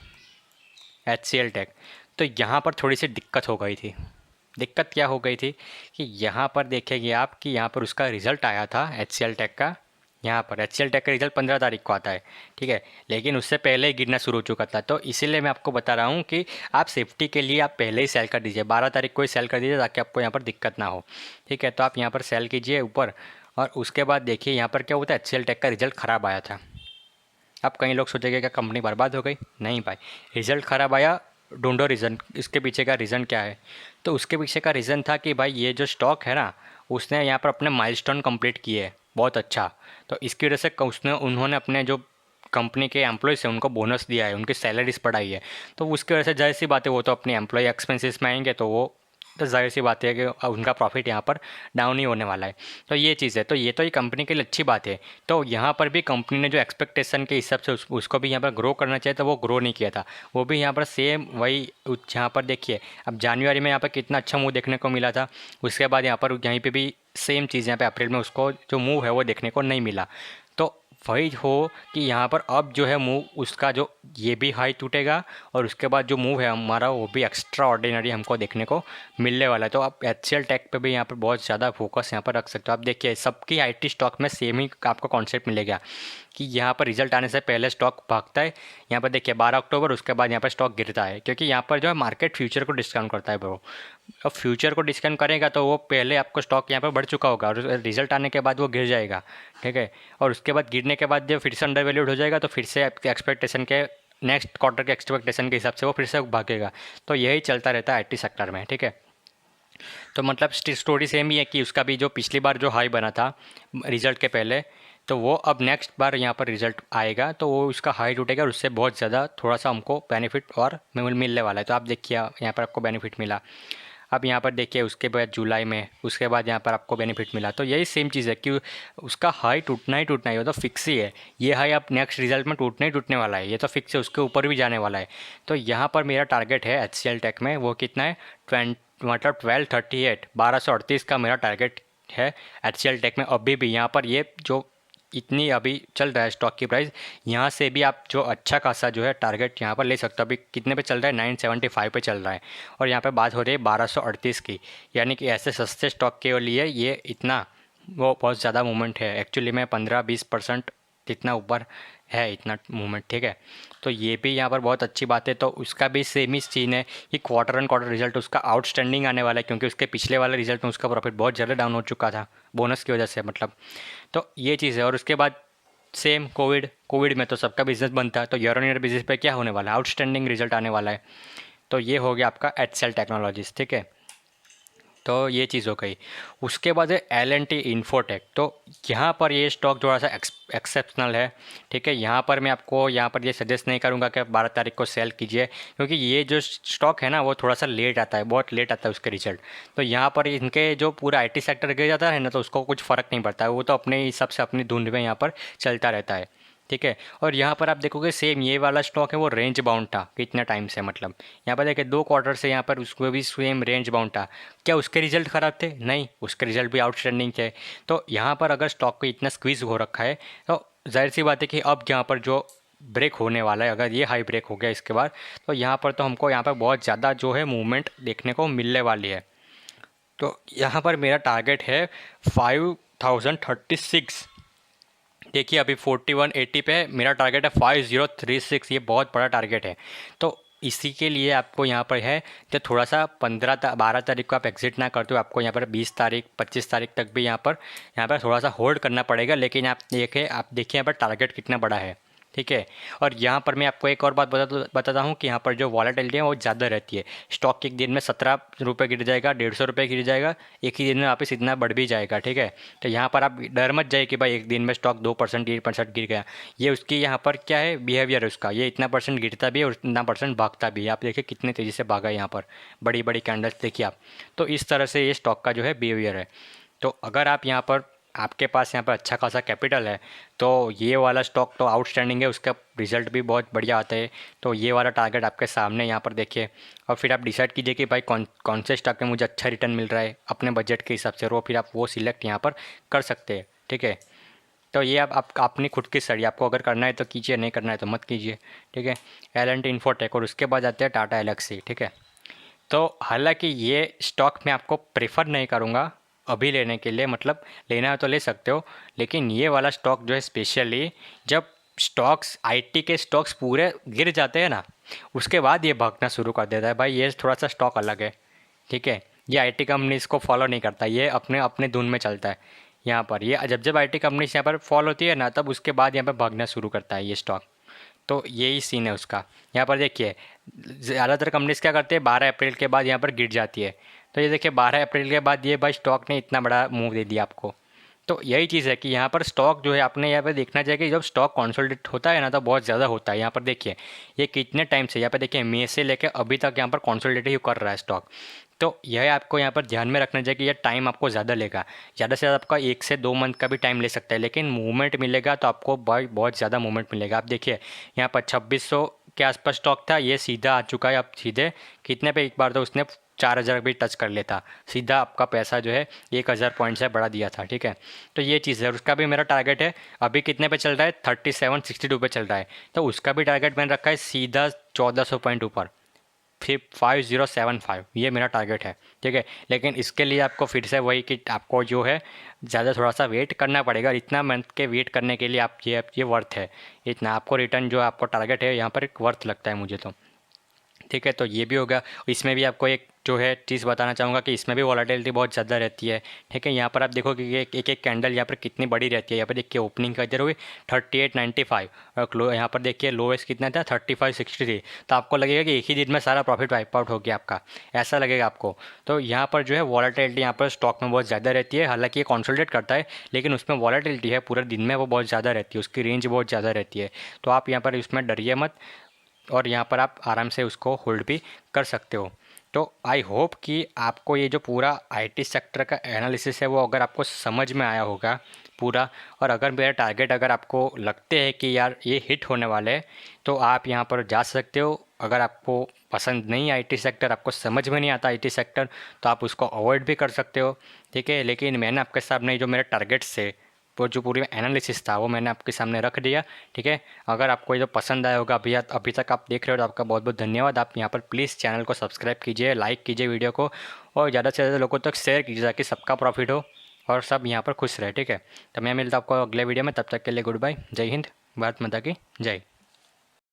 [SPEAKER 1] HCL टेक, तो यहाँ पर थोड़ी सी दिक्कत हो गई थी। दिक्कत क्या हो गई थी कि यहाँ पर देखेंगे आप कि यहाँ पर उसका रिज़ल्ट आया था HCL टेक का। यहाँ पर HCL टेक का रिज़ल्ट 15 तारीख को आता है, ठीक है, लेकिन उससे पहले ही गिरना शुरू हो चुका था। तो इसीलिए मैं आपको बता रहा हूँ कि आप सेफ्टी के लिए आप पहले ही सेल कर दीजिए, 12 तारीख को ही सेल कर दीजिए ताकि आपको यहाँ पर दिक्कत ना हो, ठीक है। तो आप यहाँ पर सेल कीजिए ऊपर, और उसके बाद देखिए यहाँ पर क्या होता है, HCL टेक का रिज़ल्ट ख़राब आया था। अब कई लोग सोचेंगे क्या कंपनी बर्बाद हो गई? नहीं भाई, रिज़ल्ट ख़राब आया, ढूंढो रीज़न, इसके पीछे का रीज़न क्या है। तो उसके पीछे का रीज़न था कि भाई ये जो स्टॉक है ना, उसने यहाँ पर अपने माइलस्टोन कंप्लीट किए है बहुत अच्छा। तो इसकी वजह से उन्होंने अपने जो कंपनी के एम्प्लॉयज़ हैं उनको बोनस दिया है, उनकी सैलरीज बढ़ाई है। तो उसकी वजह से जाहिर सी बात है वो तो अपनी एम्प्लॉय एक्सपेंसेस में आएंगे, तो वो तो जाहिर सी बात है कि उनका प्रॉफिट यहाँ पर डाउन ही होने वाला है। तो ये चीज़ है, तो ये तो ये कंपनी के लिए अच्छी बात है। तो यहाँ पर भी कंपनी ने जो एक्सपेक्टेशन के हिसाब से उसको भी यहाँ पर ग्रो करना चाहिए था, वो ग्रो नहीं किया था। वो भी यहाँ पर सेम वही यहाँ पर देखिए, अब जनवरी में यहाँ पर कितना अच्छा मूव देखने को मिला था। उसके बाद यहाँ पर यहीं पर भी सेम चीज़, यहाँ पर अप्रैल में उसको जो मूव है वो देखने को नहीं मिला। तो वही हो कि यहाँ पर अब जो है मूव उसका जो ये भी हाई टूटेगा, और उसके बाद जो मूव है हमारा वो भी एक्स्ट्रा ऑर्डिनरी हमको देखने को मिलने वाला है। तो आप HCL टेक पे भी यहाँ पर बहुत ज़्यादा फोकस यहाँ पर रख सकते हो। आप देखिए सबकी IT स्टॉक में सेम ही आपको कॉन्सेप्ट मिलेगा कि यहाँ पर रिजल्ट आने से पहले स्टॉक भागता है। यहाँ पर देखिए 12 अक्टूबर, उसके बाद यहाँ पर स्टॉक गिरता है, क्योंकि यहाँ पर जो है मार्केट फ्यूचर को डिस्काउंट करता है ब्रो। अब फ्यूचर को डिस्काउंट करेगा तो वो पहले आपको स्टॉक यहाँ पर बढ़ चुका होगा, और रिजल्ट आने के बाद वो गिर जाएगा, ठीक है। और उसके बाद गिरने के बाद जब फिर से अंडर वैल्यूड हो जाएगा तो फिर से आपके एक्सपेक्टेशन के नेक्स्ट क्वार्टर के एक्सपेक्टेशन के हिसाब से वो फिर से भागेगा। तो यही चलता रहता है IT सेक्टर में, ठीक है। तो मतलब स्टोरी सेम ही है कि उसका भी जो पिछली बार जो हाई बना था रिजल्ट के पहले, तो वो अब नेक्स्ट बार यहाँ पर रिजल्ट आएगा तो वो उसका हाई टूटेगा, और उससे बहुत ज़्यादा थोड़ा सा हमको बेनिफिट और मिलने वाला है। तो आप देखिए यहाँ पर आपको बेनिफिट मिला। अब यहाँ पर देखिए उसके बाद जुलाई में, उसके बाद यहाँ पर आपको बेनिफिट मिला। तो यही सेम चीज़ है कि उसका हाई टूटना ही वो तो फिक्स ही है। ये हाई अब नेक्स्ट रिजल्ट में टूटने ही टूटने वाला है, ये तो फिक्स है, उसके ऊपर भी जाने वाला है। तो यहाँ पर मेरा टारगेट है HCL टेक में, वो कितना है, 1238, 1238 का मेरा टारगेट है HCL टेक में। अभी भी यहाँ पर ये जो इतनी अभी चल रहा है स्टॉक की प्राइस, यहाँ से भी आप जो अच्छा खासा जो है टारगेट यहाँ पर ले सकते हो। अभी कितने पे चल रहा है, 975 पे चल रहा है, और यहाँ पे बात हो रही है 1238 की। यानी कि ऐसे सस्ते स्टॉक के लिए ये इतना वो बहुत ज़्यादा मूवमेंट है। एक्चुअली में 15-20% इतना ऊपर है इतना मूवमेंट, ठीक है। तो ये भी यहाँ पर बहुत अच्छी बात है। तो उसका भी सेम ही सीन है कि क्वार्टर एंड क्वार्टर रिजल्ट उसका आउटस्टैंडिंग आने वाला है, क्योंकि उसके पिछले वाले रिजल्ट में उसका प्रॉफिट बहुत ज़्यादा डाउन हो चुका था बोनस की वजह से, मतलब। तो ये चीज़ है। और उसके बाद सेम कोविड में तो सबका बिजनेस बंद था, तो ईयर ऑन ईयर बेसिस पे क्या होने वाला है, आउटस्टैंडिंग रिजल्ट आने वाला है। तो ये हो गया आपका HCL टेक्नोलॉजीज़, ठीक है। तो ये चीज़ हो गई। उसके बाद है L&T इन्फोटेक। तो यहाँ पर ये स्टॉक थोड़ा सा एक्सेप्शनल है, ठीक है। यहाँ पर मैं आपको यहाँ पर ये सजेस्ट नहीं करूँगा कि 12 तारीख को सेल कीजिए, क्योंकि ये जो स्टॉक है ना वो थोड़ा सा लेट आता है, बहुत लेट आता है उसके रिजल्ट। तो यहाँ पर इनके जो पूरा IT सेक्टर गिर जाता है ना, तो उसको कुछ फ़र्क नहीं पड़ता है, वो तो अपने हिसाब से अपनी धुंध में यहाँ पर चलता रहता है, ठीक है। और यहाँ पर आप देखोगे सेम ये वाला स्टॉक है वो रेंज बाउंड था कितने टाइम से, मतलब यहाँ पर देखिए 2 क्वार्टर से यहाँ पर उसको भी सेम रेंज बाउंड था। क्या उसके रिजल्ट ख़राब थे? नहीं, उसके रिजल्ट भी आउटस्टैंडिंग थे। तो यहाँ पर अगर स्टॉक को इतना स्क्वीज़ हो रखा है, तो जाहिर सी बात है कि अब यहाँ पर जो ब्रेक होने वाला है, अगर ये हाई ब्रेक हो गया इसके बाद, तो यहाँ पर तो हमको यहाँ पर बहुत ज़्यादा जो है मूवमेंट देखने को मिलने वाली है। तो यहाँ पर मेरा टारगेट है 5036। देखिए अभी 4180 पे है, मेरा टारगेट है 5036, ये बहुत बड़ा टारगेट है। तो इसी के लिए आपको यहाँ पर है कि थोड़ा सा 12 तारीख को आप एग्जिट ना करते हो, आपको यहाँ पर 20 तारीख 25 तारीख तक भी यहाँ पर थोड़ा सा होल्ड करना पड़ेगा। लेकिन आप देखिए यहाँ पर टारगेट कितना बड़ा है, ठीक है। और यहाँ पर मैं आपको एक और बात बताता हूँ कि यहाँ पर जो वॉलेटिलिटी है वो ज़्यादा रहती है। स्टॉक एक दिन में 17 रुपये गिर जाएगा, 150 रुपये गिर जाएगा, एक ही दिन में वापस इतना बढ़ भी जाएगा, ठीक है। तो यहाँ पर आप डर मत जाइए कि भाई एक दिन में स्टॉक 2% 3% गिर गया। ये उसकी यहाँ पर क्या है बिहेवियर है उसका, ये इतना परसेंट गिरता भी है और इतना परसेंट भागता भी है। आप देखिए कितने तेज़ी से भागा यहाँ पर, बड़ी बड़ी कैंडल्स देखिए आप। तो इस तरह से ये स्टॉक का जो है बिहेवियर है। तो अगर आप यहाँ पर आपके पास यहाँ पर अच्छा खासा कैपिटल है, तो ये वाला स्टॉक तो आउटस्टैंडिंग है, उसका रिजल्ट भी बहुत बढ़िया आता है। तो ये वाला टारगेट आपके सामने यहाँ पर देखिए, और फिर आप डिसाइड कीजिए कि भाई कौन से स्टॉक में मुझे अच्छा रिटर्न मिल रहा है अपने बजट के हिसाब से, और फिर आप वो सिलेक्ट यहाँ पर कर सकते हैं, ठीक है। तो ये आप अपनी खुद की स्टडी, आपको अगर करना है तो कीजिए, नहीं करना है तो मत कीजिए, ठीक है। L&T इन्फोटेक, और उसके बाद आते हैं टाटा एलेक्सी, ठीक है। तो हालांकि ये स्टॉक मैं आपको प्रेफर नहीं करूँगा अभी लेने के लिए, मतलब लेना है तो ले सकते हो, लेकिन ये वाला स्टॉक जो है स्पेशली जब स्टॉक्स, आईटी के स्टॉक्स पूरे गिर जाते हैं ना, उसके बाद ये भागना शुरू कर देता है भाई। ये थोड़ा सा स्टॉक अलग है, ठीक है। ये आईटी कंपनीज को फॉलो नहीं करता, ये अपने अपने धुन में चलता है। यहाँ पर ये जब जब आईटी कंपनीज यहाँ पर फॉल होती है ना, तब उसके बाद यहाँ पर भागना शुरू करता है ये स्टॉक। तो यही सीन है उसका। यहाँ पर देखिए ज़्यादातर कंपनीज़ क्या करते हैं, 12 अप्रैल के बाद यहाँ पर गिर जाती है। तो ये देखिए 12 अप्रैल के बाद ये भाई स्टॉक ने इतना बड़ा मूव दे दिया आपको। तो यही चीज़ है कि यहाँ पर स्टॉक जो है आपने यहाँ पर देखना चाहिए कि जब स्टॉक कंसोलिडेट होता है ना, तो बहुत ज़्यादा होता है। यहाँ पर देखिए ये कितने टाइम से, यहाँ पर देखिए मई से लेकर अभी तक यहाँ पर कंसोलिडेट ही कर रहा है स्टॉक। तो यह आपको यहाँ पर ध्यान में रखना चाहिए कि यह टाइम आपको ज़्यादा लेगा, ज़्यादा से ज़्यादा आपका 1 से 2 मंथ का भी टाइम ले सकता है, लेकिन मूवमेंट मिलेगा तो आपको बहुत ज़्यादा मूवमेंट मिलेगा। आप देखिए यहाँ पर 2600 के आसपास स्टॉक था, ये सीधा आ चुका है अब सीधे कितने पे, एक बार तो उसने 4000 भी टच कर लेता, सीधा आपका पैसा जो है 1000 पॉइंट से बढ़ा दिया था, ठीक है। तो ये चीज़ है, और उसका भी मेरा टारगेट है अभी कितने पे चल रहा है, 3762 पे चल रहा है, तो उसका भी टारगेट मैंने रखा है सीधा 1400 पॉइंट ऊपर, फिर 5075, ये मेरा टारगेट है, ठीक है। लेकिन इसके लिए आपको फिर से वही कि आपको जो है ज़्यादा थोड़ा सा वेट करना पड़ेगा। इतना मंथ के वेट करने के लिए आप ये वर्थ है, इतना आपको रिटर्न जो आपको टारगेट है यहाँ पर एक वर्थ लगता है मुझे तो, ठीक है। तो ये भी होगा। इसमें भी आपको एक जो है चीज़ बताना चाहूँगा कि इसमें भी वॉलेटिलिटी बहुत ज़्यादा रहती है, ठीक है। यहाँ पर आप देखो कि एक एक कैंडल यहाँ पर कितनी बड़ी रहती है। यहाँ पर देखिए ओपनिंग का इधर हुई 3895 और यहाँ पर देखिए लोएस्ट कितना था 3563। तो आपको लगेगा कि एक ही दिन में सारा प्रॉफिट वाइप आउट हो गया आपका, ऐसा लगेगा आपको। तो यहाँ पर जो है वॉलेटिलिटी यहाँ पर स्टॉक में बहुत ज़्यादा रहती है। हालांकि ये कंसोलिडेट करता है, लेकिन उसमें वॉलेटिलिटी है पूरे दिन में वो बहुत ज़्यादा रहती है, उसकी रेंज बहुत ज़्यादा रहती है। तो आप यहाँ पर इसमें डरिए मत, और यहाँ पर आप आराम से उसको होल्ड भी कर सकते हो। तो आई होप कि आपको ये जो पूरा आईटी सेक्टर का एनालिसिस है वो अगर आपको समझ में आया होगा पूरा, और अगर मेरा टारगेट अगर आपको लगते हैं कि यार ये हिट होने वाले हैं, तो आप यहाँ पर जा सकते हो। अगर आपको पसंद नहीं आईटी सेक्टर, आपको समझ में नहीं आता आईटी सेक्टर, तो आप उसको अवॉइड भी कर सकते हो, ठीक है। लेकिन मैंने आपके सामने जो मेरे टारगेट्स थे, वो जो पूरी एनालिसिस था वो मैंने आपके सामने रख दिया, ठीक है। अगर आपको ये जो पसंद आया होगा अभी तक आप देख रहे हो तो आपका बहुत बहुत धन्यवाद। आप यहाँ पर प्लीज़ चैनल को सब्सक्राइब कीजिए, लाइक कीजिए वीडियो को, और ज़्यादा से ज़्यादा लोगों तक शेयर कीजिए ताकि सबका प्रॉफिट हो और सब यहाँ पर खुश रहे, ठीक है। तो मैं मिलता हूँ आपको अगले वीडियो में, तब तक के लिए गुड बाय, जय हिंद, भारत माता की जय।